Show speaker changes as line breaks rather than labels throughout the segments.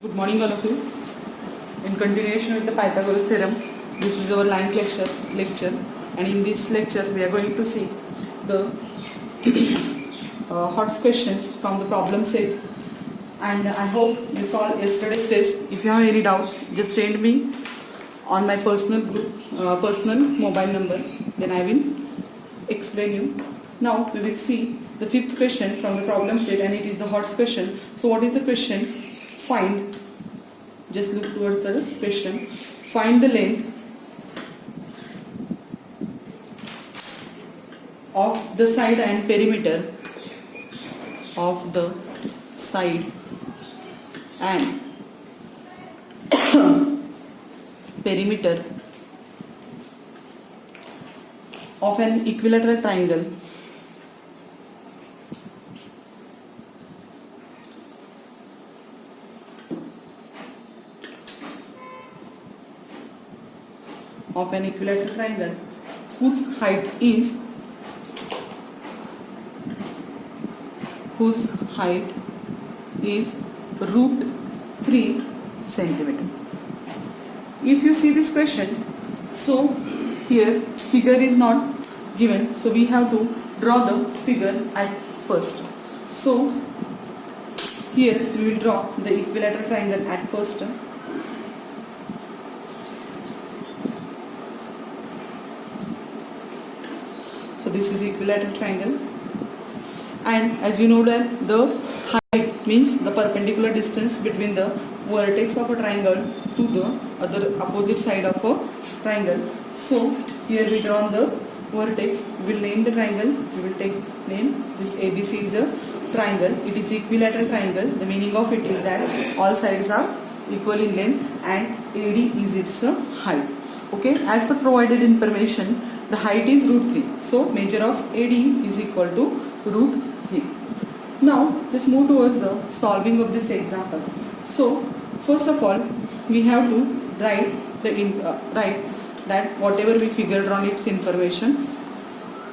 Good morning all of you. In continuation with the Pythagoras theorem, this is our ninth lecture and in this lecture we are going to see the hot questions from the problem set, and I hope you saw yesterday's test. If you have any doubt, just send me on my personal mobile number, then I will explain you. Now we will see the fifth question from the problem set, and it is the hot question. So what is the question? Find, just look towards the question, find the length of the side and perimeter of the side and perimeter of an equilateral triangle whose height is root 3 centimeter. If you see this question, so here figure is not given, so we have to draw the figure at first. So here we will draw the equilateral triangle at first. So this is equilateral triangle, and as you know that the height means the perpendicular distance between the vertex of a triangle to the other opposite side of a triangle. So here we draw the vertex, we will name the triangle, we will take name, this ABC is a triangle, it is equilateral triangle. The meaning of it is that all sides are equal in length and AD is its height. Okay, as per provided information, the height is root 3, so measure of AD is equal to root 3. Now just move towards the solving of this example. So first of all we have to write that whatever we figured on its information.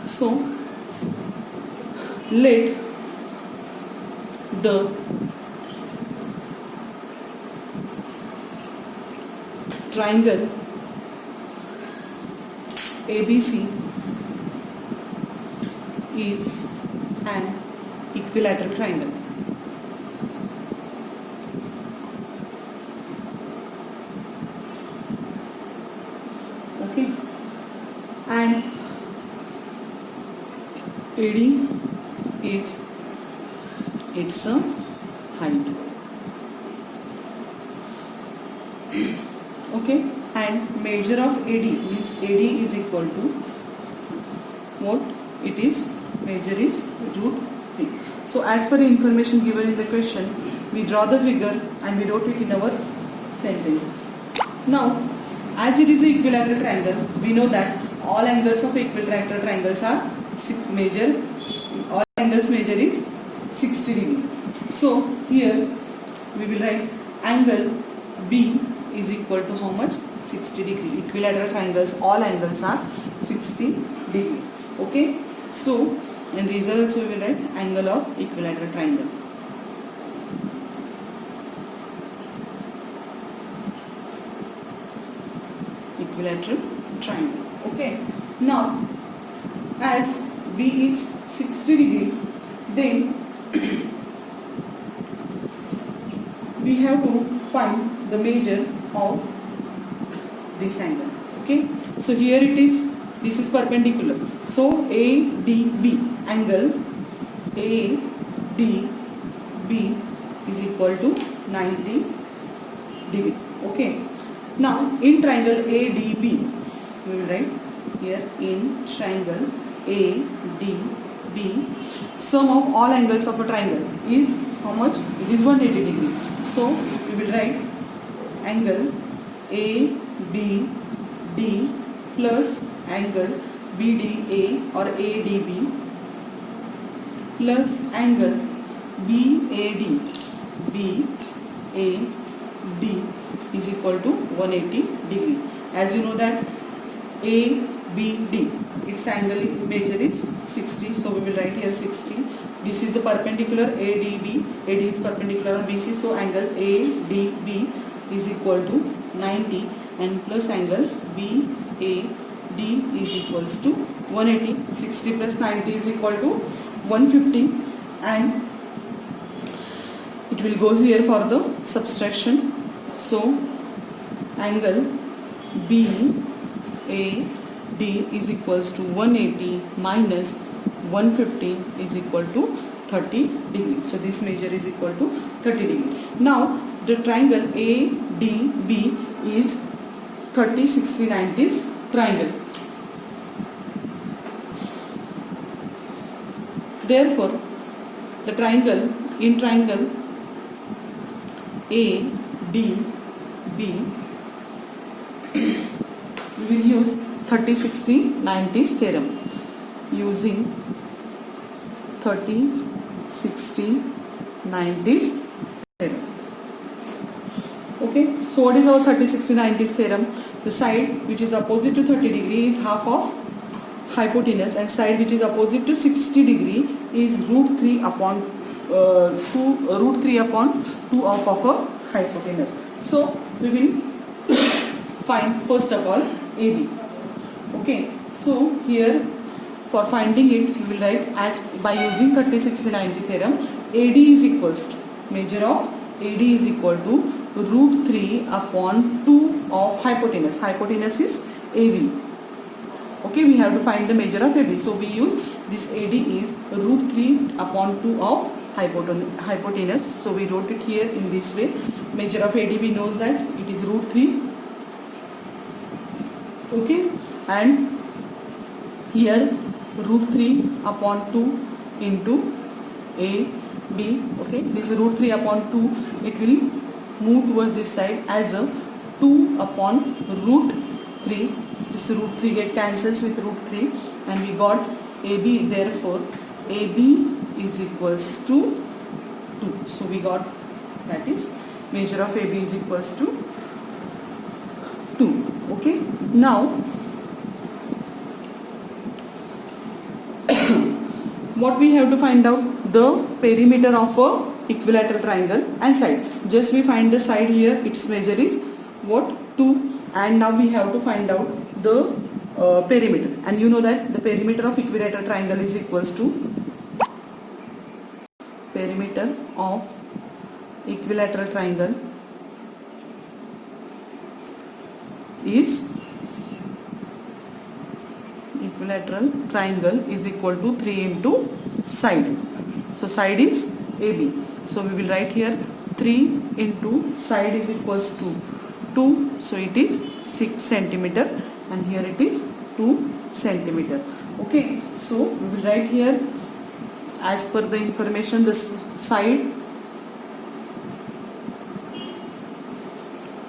So let the triangle ABC is an equilateral triangle. Okay, and AD is its height. Okay, and measure of AD means AD is equal to what it is, measure is root 3. So as per the information given in the question, we draw the figure and we wrote it in our sentences. Now as it is an equilateral triangle, we know that all angles of equilateral triangles are all angles measure is 60 degree. So here we will write angle B is equal to how much? 60 degree. Equilateral triangles, all angles are 60 degree. Okay, so in results we will write angle of equilateral triangle. Equilateral triangle. Okay, now as B is 60 degree, then we have to find the measure of this angle. Okay, so here it is, this is perpendicular, so ADB, angle ADB is equal to 90 degree. Okay, now in triangle ADB we will write here, in triangle ADB sum of all angles of a triangle is how much? It is 180 degree. So we will write angle ABD plus angle BDA or ADB plus angle BAD is equal to 180 degree. As you know that ABD, its angle measure is 60, so we will write here 60. This is the perpendicular ADB, AD is perpendicular on BC, so angle ADB is equal to 90 and plus angle BAD is equals to 180. 60 plus 90 is equal to 150 and it will goes here for the subtraction. So angle BAD is equals to 180 minus 150 is equal to 30 degrees. So this measure is equal to 30 degrees. Now the triangle ADB is 30, 60, 90s triangle. Therefore, the triangle ADB we will use 30, 60, 90s theorem. Using 30, 60, 90s theorem. Okay, so what is our 30, 60, 90s theorem? The side which is opposite to 30 degree is half of hypotenuse and side which is opposite to 60 degree is root 3 upon 2 of a hypotenuse. So we will find first of all AB. Okay, so here for finding it we will write as by using 30, 60, 90 theorem, AD is equals to measure of AD is equal to root 3 upon 2 of hypotenuse. Hypotenuse is AB. Okay, we have to find the measure of AB. So we use this AD is root 3 upon 2 of hypotenuse. So we wrote it here in this way. Measure of AD we knows that it is root 3. Okay, and here root 3 upon 2 into AB. Okay, this root 3 upon 2 it will move towards this side as a 2 upon root 3. This root 3 get cancels with root 3 and we got AB. Therefore AB is equals to 2. So we got that is measure of AB is equals to 2. Okay, now what we have to find out? The perimeter of a equilateral triangle and side. Just we find the side here, its measure is what? 2, and now we have to find out the perimeter, and you know that the perimeter of equilateral triangle is equals to perimeter of equilateral triangle is equal to 3 into side. So side is AB. So we will write here 3 into side is equals to 2. So it is 6 centimeter and here it is 2 centimeter. Okay. So we will write here as per the information the side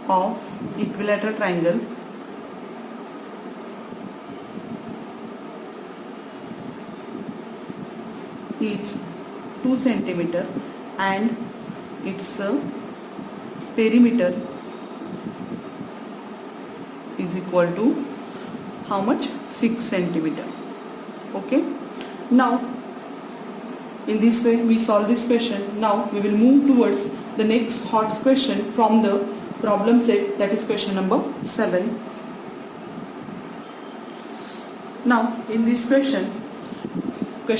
of equilateral triangle is 2 centimeter and its perimeter is equal to how much? 6 centimeter. Okay. Now in this way we solve this question. Now we will move towards the next hot question from the problem set, that is question number 7. Now in this question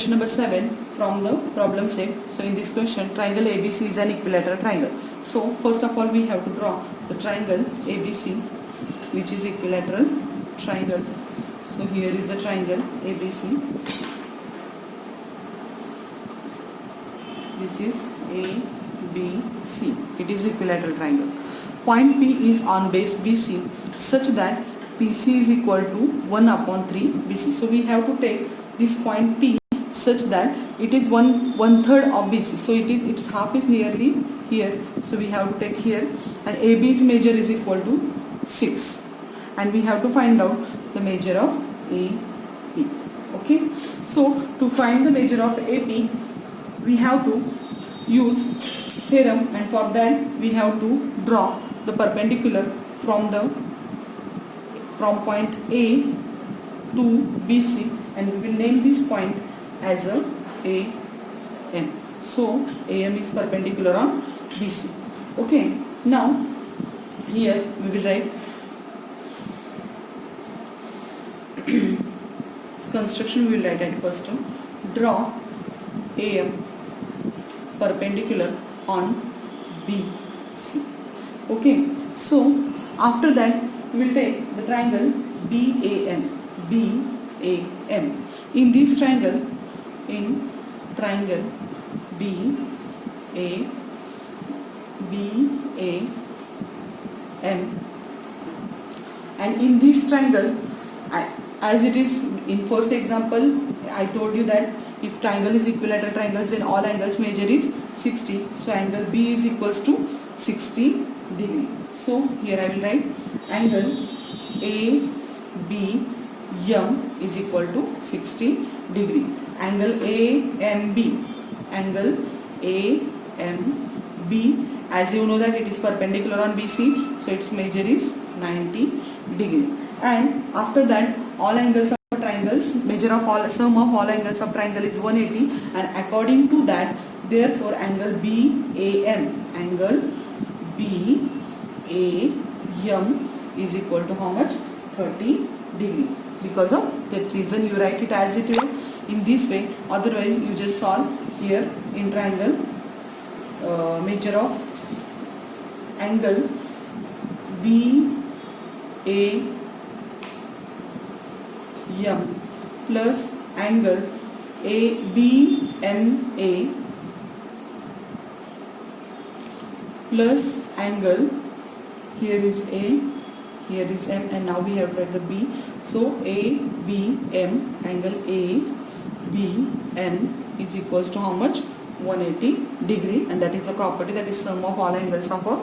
number 7 from the problem set. So in this question triangle ABC is an equilateral triangle. So first of all we have to draw the triangle ABC which is equilateral triangle. So here is the triangle ABC. This is ABC. It is equilateral triangle. Point P is on base BC such that PC is equal to 1 upon 3 BC. So we have to take this point P such that it is one third of BC. So its half is nearly here. So we have to take here, and AB's measure is equal to 6, and we have to find out the measure of AP. Okay. So to find the measure of AP, we have to use theorem, and for that we have to draw the perpendicular from point A to BC, and we will name this point as a AM. So AM is perpendicular on BC. Okay. Now Here we will write construction. We will write at first term. Draw AM perpendicular on BC. Okay, so after that we will take the triangle BAM. In this triangle, BAM, and in this triangle, as it is in first example, I told you that if triangle is equilateral triangles, then all angles measure is 60. So angle B is equals to 60 degree. So here I will write angle ABM is equal to 60 degree. Angle AMB, as you know that it is perpendicular on BC, so its measure is 90 degree. And after that, all angles of triangles, sum of all angles of triangle is 180, and according to that, therefore angle BAM is equal to how much? 30 degree. Because of that reason you write it as it is in this way. Otherwise you just solve here in triangle, measure of angle BAM plus angle ABMA plus angle, here is A, here is M, and now we have to write the B. So ABM, angle ABM is equals to how much? 180 degree, and that is the property, that is sum of all angles of a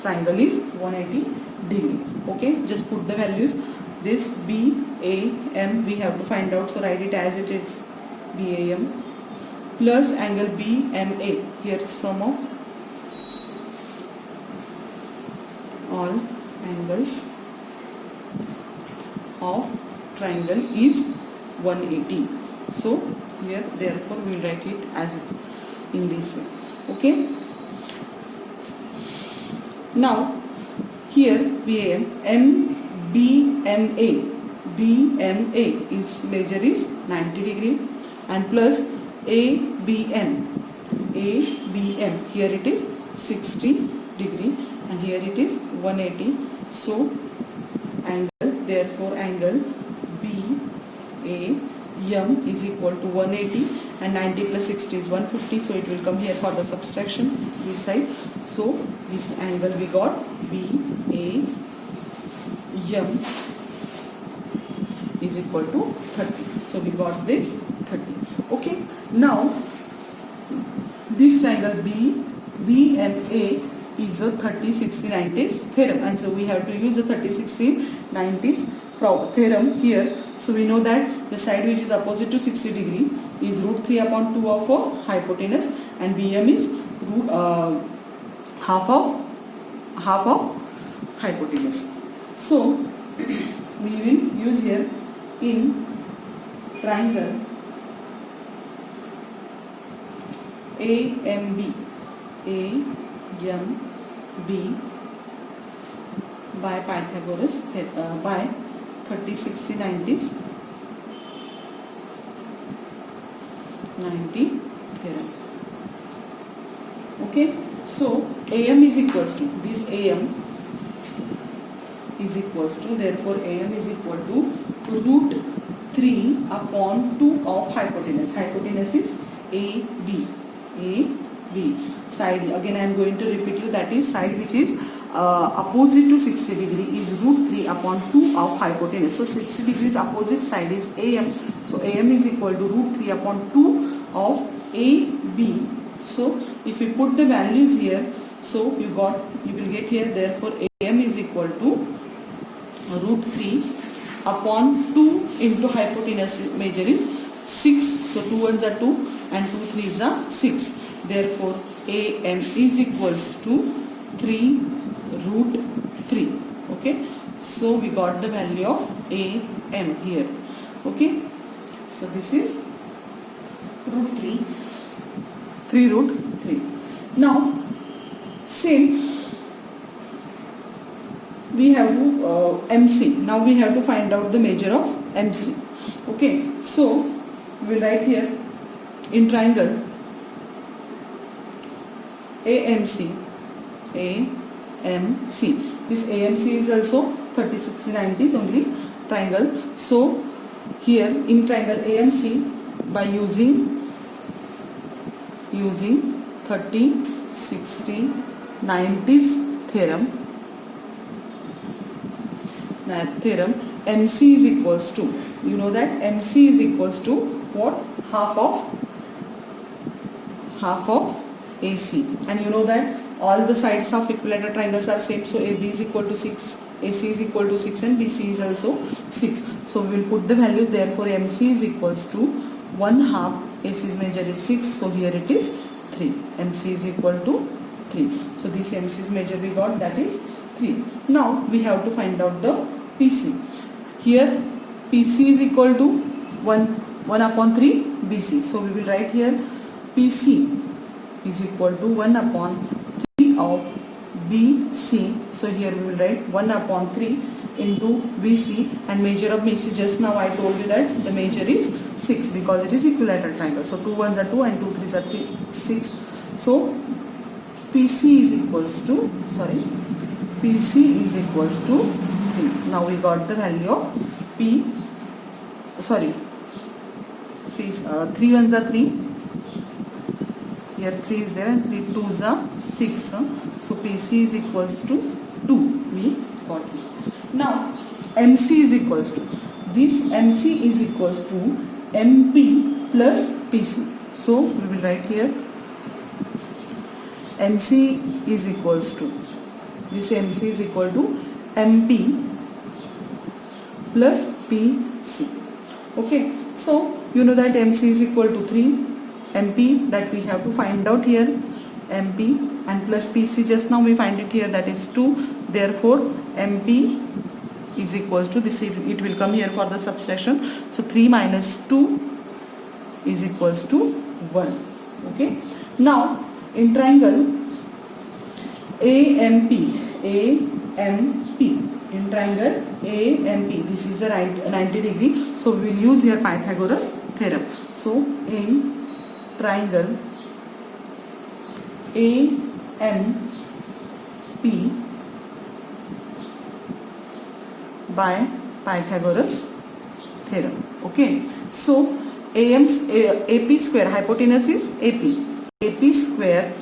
triangle is 180 degree. Okay, just put the values. This BAM we have to find out, so write it as it is, BAM plus angle BMA, here sum of all angles of triangle is 180. So here therefore we will write it as it in this way. Okay, now here BMA is measure is 90 degree, and plus ABM, here it is 60 degree, and here it is 180. So angle, therefore angle BAM is equal to 180, and 90 plus 60 is 150, so it will come here for the subtraction this side. So this angle we got BAM is equal to 30. So we got this 30. Okay, now this triangle BVMA is a 30-60-90s theorem, and so we have to use the 30-60-90s theorem here. So we know that the side which is opposite to 60 degree is root 3 upon 2 of a hypotenuse, and BM is half of hypotenuse. So we will use here in triangle AMB by Pythagoras by 30-60-90s 90 theorem. Okay, so AM is equals to this, AM is equals to, therefore AM is equal to root 3 upon 2 of hypotenuse. Hypotenuse is AB. Side, again I am going to repeat you, that is side which is opposite to 60 degree is root 3 upon 2 of hypotenuse. So 60 degrees opposite side is AM. So AM is equal to root 3 upon 2 of AB. So if you put the values here, so you will get here, therefore AM is equal to root 3 upon 2 into hypotenuse measure is 6. So 2 ones are 2 and 2 threes are 6. Therefore AM is equals to 3 root 3. Okay, so we got the value of AM here. Okay, so this is root 3 root 3. Now same we have to MC. Now we have to find out the measure of MC. Okay, so we will write here in triangle AMC. This AMC is also 30, 60, 90 is only triangle. So here in triangle AMC, by using 30, 60, 90s theorem, MC is equals to, you know that MC is equals to what? Half of AC, and you know that all the sides of equilateral triangles are same, so AB is equal to 6, AC is equal to 6, and BC is also 6. So we will put the value, therefore MC is equals to 1/2, AC's measure is 6, so here it is 3. MC is equal to 3. So this MC's measure we got, that is 3. Now we have to find out the PC. Here PC is equal to 1/3 BC. So we will write here PC is equal to 1/3 of BC. So here we will write 1/3 into BC, and measure of BC, just now I told you that the measure is 6 because it is equilateral triangle. So 2 1s are 2 and 2 3s are 3, 6. So PC is equals to 3. Now we got the value of 3 1s are 3. Here 3 is there and 3 2s are 6. So PC is equals to 2. We got it. Now MC is equals to, this MC is equals to MP plus PC. So we will write here MC is equals to, this MC is equal to MP plus PC. Okay, so you know that MC is equal to 3, MP that we have to find out here, MP, and plus PC, just now we find it here, that is 2. Therefore MP is equals to this, it will come here for the subtraction. So 3 minus 2 is equals to 1. Okay, now in triangle AMP, in triangle AMP, this is the 90 degree, so we will use here Pythagoras theorem. So in triangle AMP by Pythagoras theorem. Okay, so AP square, hypotenuse is AP square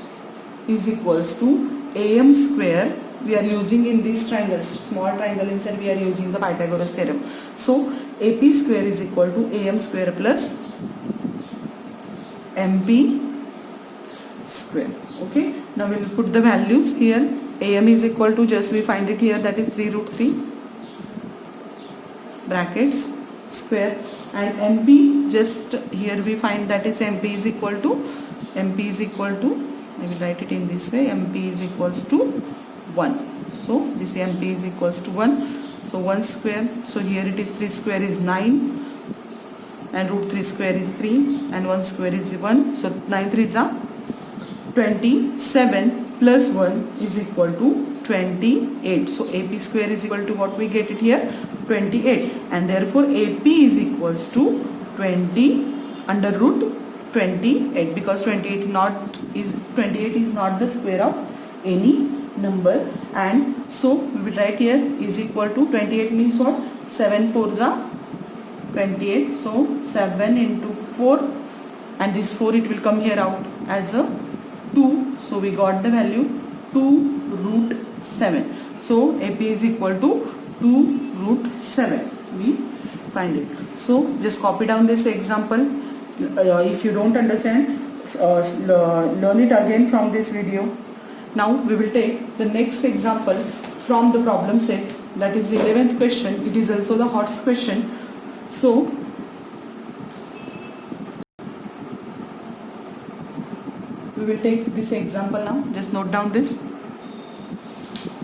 is equals to AM square. We are using in these triangles, small triangle inside, we are using the Pythagoras theorem. So AP square is equal to AM square plus MP square. Okay, now we will put the values here. AM is equal to, just we find it here, that is 3√3 brackets square, and MP, just here we find that is MP is equal to, I will write it in this way, MP is equals to 1. So this MP is equals to 1. So 1 square, so here it is 3 square is 9, and √3 square is 3, and 1 square is 1. So 9 3s are 27 plus 1 is equal to 28. So AP square is equal to what we get it here, 28, and therefore AP is equals to 20 under root 28, because 28 is not the square of any number, and so we will write here is equal to 28 means what, 7 4s are 28, so 7 into 4, and this 4 it will come here out as a 2, so we got the value 2√7. So AP is equal to 2√7, we find it. So just copy down this example. If you don't understand, learn it again from this video. Now we will take the next example from the problem set, that is the 11th question. It is also the HOTS question. So we will take this example now. Just note down this.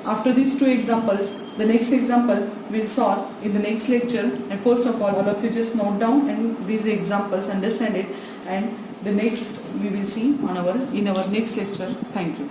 After these two examples, the next example we'll solve in the next lecture. And first of all of you just note down and these examples, understand it, and the next we will see in our next lecture. Thank you.